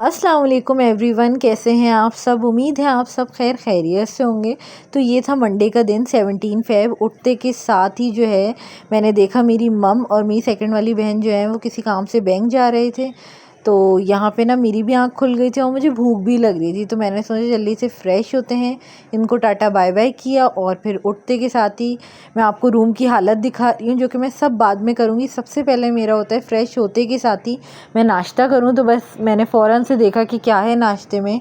अस्सलाम वालेकुम एवरीवन, कैसे हैं आप सब। उम्मीद है आप सब खैर खैरियत से होंगे। तो ये था मंडे का दिन 17 फ़ेब। उठते के साथ ही जो है मैंने देखा मेरी मम और मेरी सेकंड वाली बहन जो है वो किसी काम से बैंक जा रहे थे। तो यहाँ पे ना मेरी भी आँख खुल गई थी और मुझे भूख भी लग रही थी। तो मैंने सोचा जल्दी से फ़्रेश होते हैं, इनको टाटा बाय बाय किया और फिर उठते के साथ ही मैं आपको रूम की हालत दिखा रही हूँ, जो कि मैं सब बाद में करूँगी। सबसे पहले मेरा होता है फ़्रेश होते के साथ ही मैं नाश्ता करूँ। तो बस मैंने फ़ौरन से देखा कि क्या है नाश्ते में।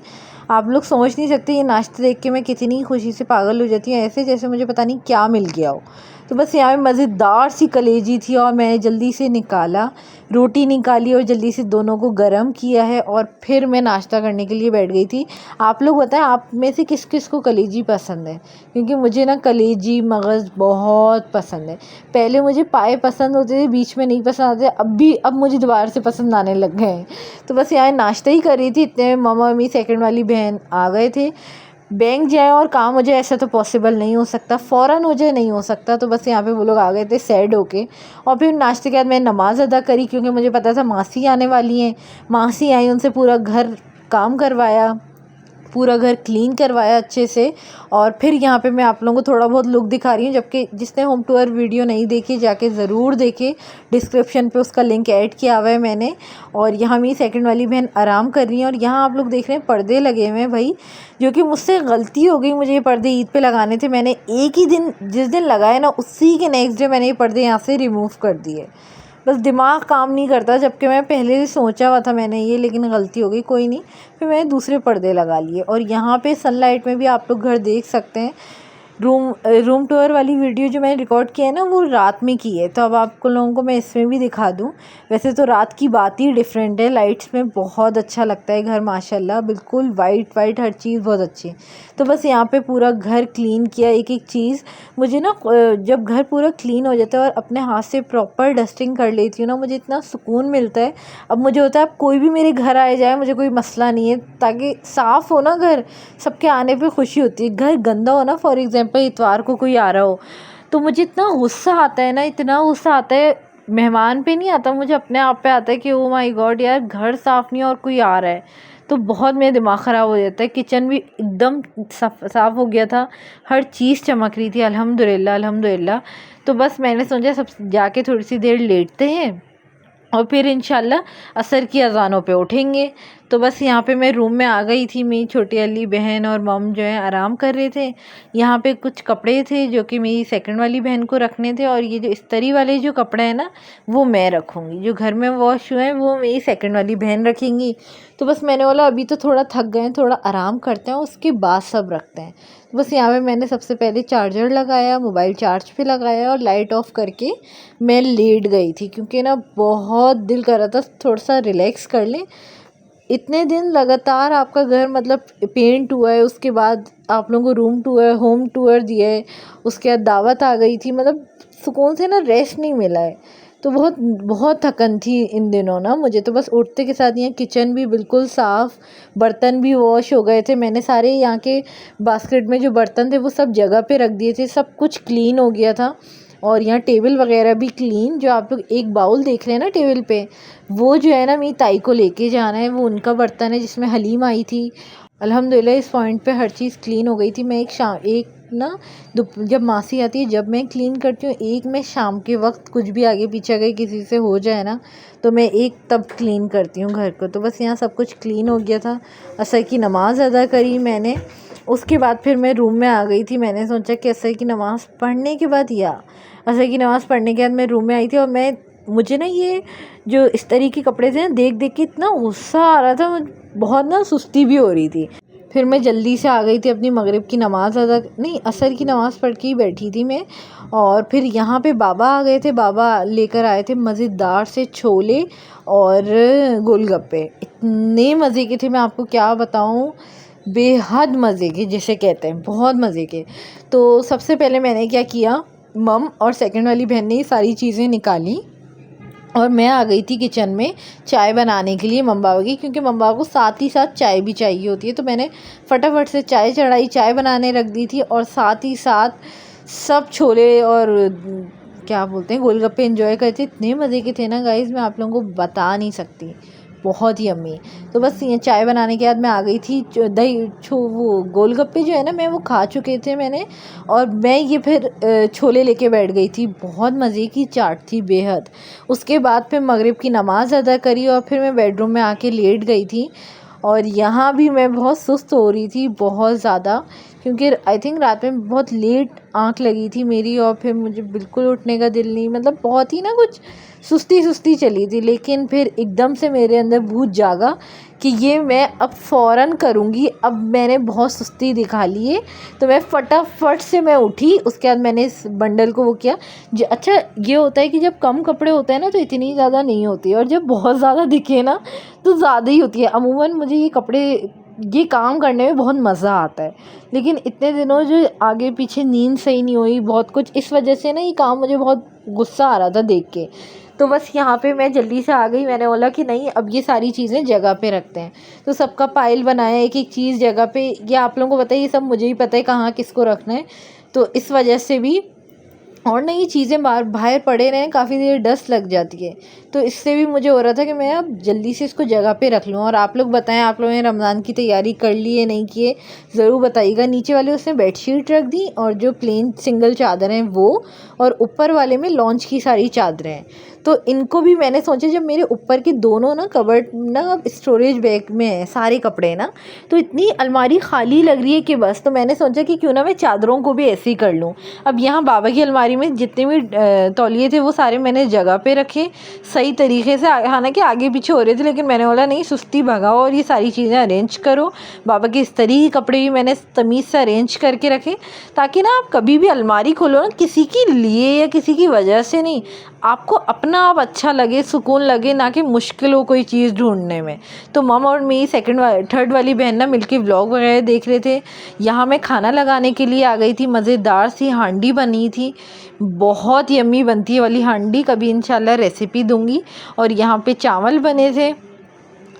आप लोग समझ नहीं सकते ये नाश्ते देख के मैं कितनी खुशी से पागल हो जाती हूँ, ऐसे जैसे मुझे पता नहीं क्या मिल गया हो। तो बस यहाँ पे मज़ेदार सी कलेजी थी और मैंने जल्दी से निकाला, रोटी निकाली और जल्दी से दोनों को गरम किया है और फिर मैं नाश्ता करने के लिए बैठ गई थी। आप लोग बताएं आप में से किस किस को कलेजी पसंद है, क्योंकि मुझे ना कलेजी मगज़ बहुत पसंद है। पहले मुझे पाए पसंद होते थे, बीच में नहीं पसंद आते, अब मुझे दोबारा से पसंद आने लग गए हैं। तो बस यहाँ नाश्ता ही कर रही थी, इतने में मामा और मेरी सेकंड वाली बहन आ गए थे। बैंक जाए और काम हो जाए ऐसा तो पॉसिबल नहीं हो सकता, फ़ौरन हो जाए नहीं हो सकता। तो बस यहाँ पे वो लोग आ गए थे सैड होके। और फिर नाश्ते के बाद मैंने नमाज़ अदा करी, क्योंकि मुझे पता था मासी आने वाली हैं। मासी आई, उनसे पूरा घर काम करवाया, पूरा घर क्लीन करवाया अच्छे से। और फिर यहाँ पे मैं आप लोगों को थोड़ा बहुत लुक दिखा रही हूँ, जबकि जिसने होम टूर वीडियो नहीं देखी जाके ज़रूर देखे, डिस्क्रिप्शन पे उसका लिंक ऐड किया हुआ है मैंने। और यहाँ मेरी सेकंड वाली बहन आराम कर रही है और यहाँ आप लोग देख रहे हैं पर्दे लगे हुए हैं भाई, जो कि मुझसे गलती हो गई। मुझे ये पर्दे ईद पे लगाने थे, मैंने एक ही दिन जिस दिन लगाए ना उसी के नेक्स्ट डे मैंने ये पर्दे यहाँ से रिमूव कर दिए। बस दिमाग काम नहीं करता, जबकि मैं पहले से सोचा हुआ था मैंने ये, लेकिन गलती हो गई, कोई नहीं। फिर मैंने दूसरे पर्दे लगा लिए और यहाँ पे सनलाइट में भी आप लोग घर देख सकते हैं। रूम टूर वाली वीडियो जो मैंने रिकॉर्ड किया है ना वो रात में की है, तो अब आपको लोगों को मैं इसमें भी दिखा दूँ। वैसे तो रात की बात ही डिफरेंट है, लाइट्स में बहुत अच्छा लगता है घर, माशाल्लाह बिल्कुल वाइट वाइट, हर चीज़ बहुत अच्छी। तो बस यहाँ पे पूरा घर क्लीन किया, एक एक चीज़। मुझे ना जब घर पूरा क्लीन हो जाता है और अपने हाथ से प्रॉपर डस्टिंग कर लेती हूँ ना, मुझे इतना सुकून मिलता है। अब मुझे होता है अब कोई भी मेरे घर आए जाए मुझे कोई मसला नहीं है, ताकि साफ़ हो ना घर, सबके आने पे खुशी होती है। घर गंदा हो ना, फॉर एग्जांपल इतवार को कोई आ रहा हो, तो मुझे इतना गुस्सा आता है ना, इतना गुस्सा आता है। मेहमान पे नहीं आता, मुझे अपने आप पे आता है कि ओ माय गॉड यार घर साफ़ नहीं और कोई आ रहा है, तो बहुत मेरा दिमाग ख़राब हो जाता है। किचन भी एकदम साफ़ हो गया था, हर चीज़ चमक रही थी, अल्हम्दुलिल्लाह अल्हम्दुलिल्लाह। तो बस मैंने सोचा सब जाके थोड़ी सी देर लेटते हैं और फिर इंशाल्लाह असर की अज़ानों पे उठेंगे। तो बस यहाँ पे मैं रूम में आ गई थी, मेरी छोटी वाली बहन और मम जो है आराम कर रहे थे। यहाँ पे कुछ कपड़े थे जो कि मेरी सेकंड वाली बहन को रखने थे, और ये जो इस्त्री वाले जो कपड़े हैं ना वो मैं रखूँगी, जो घर में वॉश हुए हैं वो मेरी सेकंड वाली बहन रखेंगी। तो बस मैंने बोला अभी तो थोड़ा थक गए हैं, थोड़ा आराम करते हैं, उसके बाद सब रखते हैं। तो बस यहाँ पे मैंने सबसे पहले चार्जर लगाया, मोबाइल चार्ज पे लगाया और लाइट ऑफ करके मैं लेट गई थी, क्योंकि ना बहुत दिल कर रहा था थोड़ा सा रिलैक्स कर लें। इतने दिन लगातार आपका घर मतलब पेंट हुआ है, उसके बाद आप लोगों को रूम टूर होम टूर दिया है, उसके बाद दावत आ गई थी, मतलब सुकून से ना रेस्ट नहीं मिला है। तो बहुत बहुत थकन थी इन दिनों ना मुझे। तो बस उठते के साथ यहाँ किचन भी बिल्कुल साफ़, बर्तन भी वॉश हो गए थे, मैंने सारे यहाँ के बास्केट में जो बर्तन थे वो सब जगह पे रख दिए थे, सब कुछ क्लीन हो गया था। और यहाँ टेबल वगैरह भी क्लीन, जो आप लोग एक बाउल देख रहे हैं ना टेबल पे, वो जो है ना मेरी ताई को लेके जाना है, वो उनका बर्तन है जिसमें हलीम आई थी। अल्हम्दुलिल्लाह इस पॉइंट पे हर चीज़ क्लीन हो गई थी। मैं एक ना जब मासी आती है जब मैं क्लीन करती हूँ, एक मैं शाम के वक्त कुछ भी आगे पीछे गई किसी से हो जाए ना तो मैं एक तब क्लीन करती हूँ घर को। तो बस यहाँ सब कुछ क्लीन हो गया था। असर की नमाज़ अदा करी मैंने, उसके बाद फिर मैं रूम में आ गई थी। मैंने सोचा कि असर की नमाज़ पढ़ने के बाद असर की नमाज़ पढ़ने के बाद मैं रूम में आई थी, और मुझे ना ये जो इस तरीके के कपड़े थे ना देख देख के इतना गुस्सा आ रहा था, बहुत ना सुस्ती भी हो रही थी। फिर मैं जल्दी से आ गई थी, अपनी मगरिब की नमाज़ असर की नमाज़ पढ़ के ही बैठी थी मैं। और फिर यहाँ पे बाबा आ गए थे, बाबा लेकर आए थे मज़ेदार से छोले और गोलगप्पे, इतने मज़े के थे मैं आपको क्या बताऊँ, बेहद मज़े के जिसे कहते हैं, बहुत मज़े के। तो सबसे पहले मैंने क्या किया, मम और सेकंड वाली बहन ने ये सारी चीज़ें निकाली और मैं आ गई थी किचन में चाय बनाने के लिए मम बाबा की, क्योंकि मम बाबा को साथ ही साथ चाय भी चाहिए होती है। तो मैंने फटाफट से चाय चढ़ाई, चाय बनाने रख दी थी, और साथ ही साथ सब छोले और क्या बोलते हैं गोलगप्पे एंजॉय करते। इतने मज़े के थे ना गाइज़, मैं आप लोगों को बता नहीं सकती, बहुत ही यम्मी। तो बस ये चाय बनाने के बाद मैं आ गई थी, वो गोलगप्पे जो है ना मैं वो खा चुके थे मैंने, और मैं ये फिर छोले लेके बैठ गई थी। बहुत मज़े की चाट थी बेहद। उसके बाद फिर मगरिब की नमाज़ अदा करी और फिर मैं बेडरूम में आके लेट गई थी। और यहाँ भी मैं बहुत सुस्त हो रही थी बहुत ज़्यादा, क्योंकि आई थिंक रात में बहुत लेट आँख लगी थी मेरी, और फिर मुझे बिल्कुल उठने का दिल नहीं, मतलब बहुत ही ना कुछ सुस्ती सुस्ती चली थी। लेकिन फिर एकदम से मेरे अंदर भूत जागा कि ये मैं अब फ़ौरन करूँगी। अब मैंने बहुत सुस्ती दिखा ली है, तो मैं फटाफट से मैं उठी। उसके बाद मैंने इस बंडल को वो किया। अच्छा, ये होता है कि जब कम कपड़े होते हैं ना तो इतनी ज़्यादा नहीं होती, और जब बहुत ज़्यादा दिखे ना तो ज़्यादा ही होती है। अमूमन मुझे ये काम करने में बहुत मज़ा आता है, लेकिन इतने दिनों जो आगे पीछे नींद सही नहीं हुई, बहुत कुछ, इस वजह से ना ये काम मुझे बहुत गुस्सा आ रहा था देख के। तो बस यहाँ पे मैं जल्दी से आ गई। मैंने बोला कि नहीं, अब ये सारी चीज़ें जगह पे रखते हैं। तो सबका पाइल बनाया, एक एक चीज़ जगह पे। ये आप लोगों को पता है, ये सब मुझे ही पता है कहाँ किसको रखना है। तो इस वजह से भी, और ना ये चीज़ें बाहर पड़े रहें काफ़ी देर डस्ट लग जाती है, तो इससे भी मुझे हो रहा था कि मैं अब जल्दी से इसको जगह पे रख लूँ। और आप लोग बताएं, आप लोगों ने रमज़ान की तैयारी कर ली है नहीं की है, ज़रूर बताइएगा। नीचे वाले उसने बेडशीट रख दी, और जो प्लेन सिंगल चादर हैं वो, और ऊपर वाले में लॉन्च की सारी चादरें हैं। तो इनको भी मैंने सोचा, जब मेरे ऊपर के दोनों ना कबर्ड ना स्टोरेज बैग में है सारे कपड़े ना, तो इतनी अलमारी खाली लग रही है कि बस, तो मैंने सोचा कि क्यों ना मैं चादरों को भी ऐसे ही कर लूँ। अब यहाँ बाबा की अलमारी में जितने भी तौलिए थे वो सारे मैंने जगह पे रखे सही तरीके से। हालांकि आगे पीछे हो रहे थे, लेकिन मैंने बोला नहीं, सुस्ती भगाओ और ये सारी चीज़ें अरेंज करो। बाबा के इस्त्री के कपड़े भी मैंने तमीज़ से अरेंज करके रखे, ताकि ना आप कभी भी अलमारी खोलो ना, किसी के लिए या किसी की वजह से नहीं, आपको अपना आप अच्छा लगे, सुकून लगे, ना कि मुश्किल हो कोई चीज़ ढूंढने में। तो मम और मेरी थर्ड वाली बहन ना मिलके व्लॉग वगैरह देख रहे थे। यहाँ मैं खाना लगाने के लिए आ गई थी। मज़ेदार सी हांडी बनी थी, बहुत यम्मी बनती है वाली हांडी, कभी इंशाल्लाह रेसिपी दूंगी। और यहाँ पे चावल बने थे,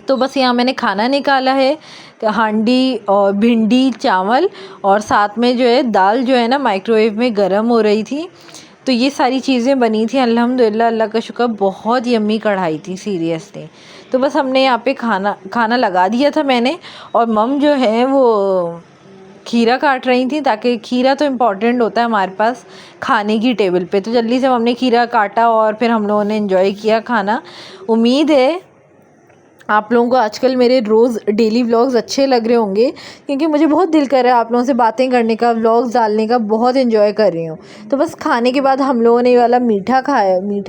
तो बस यहाँ मैंने खाना निकाला है, हांडी और भिंडी चावल, और साथ में जो है दाल जो है ना माइक्रोवेव में गर्म हो रही थी। तो ये सारी चीज़ें बनी थी अल्हम्दुलिल्लाह, अल्लाह का शुक्र। बहुत यम्मी कढ़ाई थी सीरियसली। तो बस हमने यहाँ पे खाना लगा दिया था मैंने, और मम जो है वो खीरा काट रही थी, ताकि खीरा तो इम्पॉर्टेंट होता है हमारे पास खाने की टेबल पे। तो जल्दी से हमने खीरा काटा और फिर हम लोगों ने एंजॉय किया खाना। उम्मीद है आप लोगों को आजकल मेरे रोज़ डेली व्लॉग्स अच्छे लग रहे होंगे, क्योंकि मुझे बहुत दिल कर रहा है आप लोगों से बातें करने का, व्लॉग्स डालने का, बहुत एंजॉय कर रही हूँ। तो बस खाने के बाद हम लोगों ने ये वाला मीठा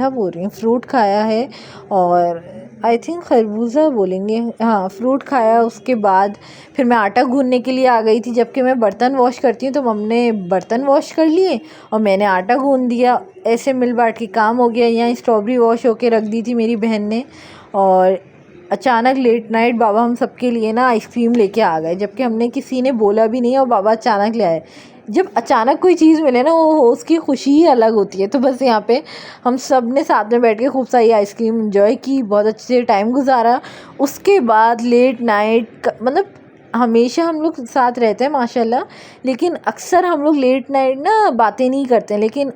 बोल रही हूँ, फ्रूट खाया है, और आई थिंक खरबूजा बोलेंगे, हाँ फ्रूट खाया। उसके बाद फिर मैं आटा गूंदने के लिए आ गई थी, जबकि मैं बर्तन वॉश करती हूँ। तो मम्मी ने बर्तन वॉश कर लिए और मैंने आटा गूंद दिया। ऐसे मिल बांट के काम हो गया। यहाँ स्ट्रॉबेरी वॉश होके रख दी थी मेरी बहन ने, और अचानक लेट नाइट बाबा हम सबके लिए ना आइसक्रीम लेके आ गए, जबकि हमने किसी ने बोला भी नहीं, और बाबा अचानक ले आए। जब अचानक कोई चीज़ मिले ना, वो उसकी खुशी ही अलग होती है। तो बस यहाँ पे हम सब ने साथ में बैठ के खूब सारी आइसक्रीम एंजॉय की, बहुत अच्छे से टाइम गुजारा। उसके बाद लेट नाइट, मतलब हमेशा हम लोग साथ रहते हैं माशाल्लाह, लेकिन अक्सर हम लोग लेट नाइट ना बातें नहीं करते हैं। लेकिन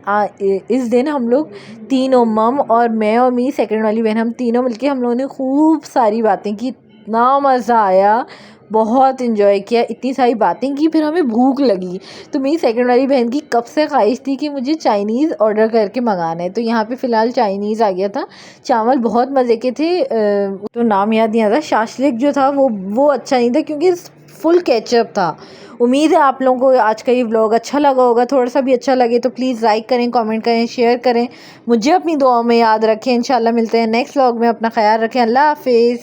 इस दिन हम लोग तीनों, मम और मैं और मेरी सेकंड वाली बहन, हम तीनों मिलके हम लोगों ने खूब सारी बातें की। इतना मज़ा आया, बहुत इन्जॉय किया, इतनी सारी बातें की। फिर हमें भूख लगी, तो मेरी सेकंड वाली बहन की कब से ख्वाहिश थी कि मुझे चाइनीज़ ऑर्डर करके मंगाना है। तो यहाँ पे फ़िलहाल चाइनीज़ आ गया था। चावल बहुत मज़े के थे, तो नाम याद नहीं आता। शाशलिक जो था वो अच्छा नहीं था, क्योंकि फुल केचप था। उम्मीद है आप लोगों को आज का ये व्लॉग अच्छा लगा होगा। थोड़ा सा भी अच्छा लगे तो प्लीज़ लाइक करें, कमेंट करें, शेयर करें। मुझे अपनी दुआओं में याद रखें। इंशाल्लाह मिलते हैं नेक्स्ट व्लॉग में। अपना ख्याल रखें। अल्लाह हाफिज़।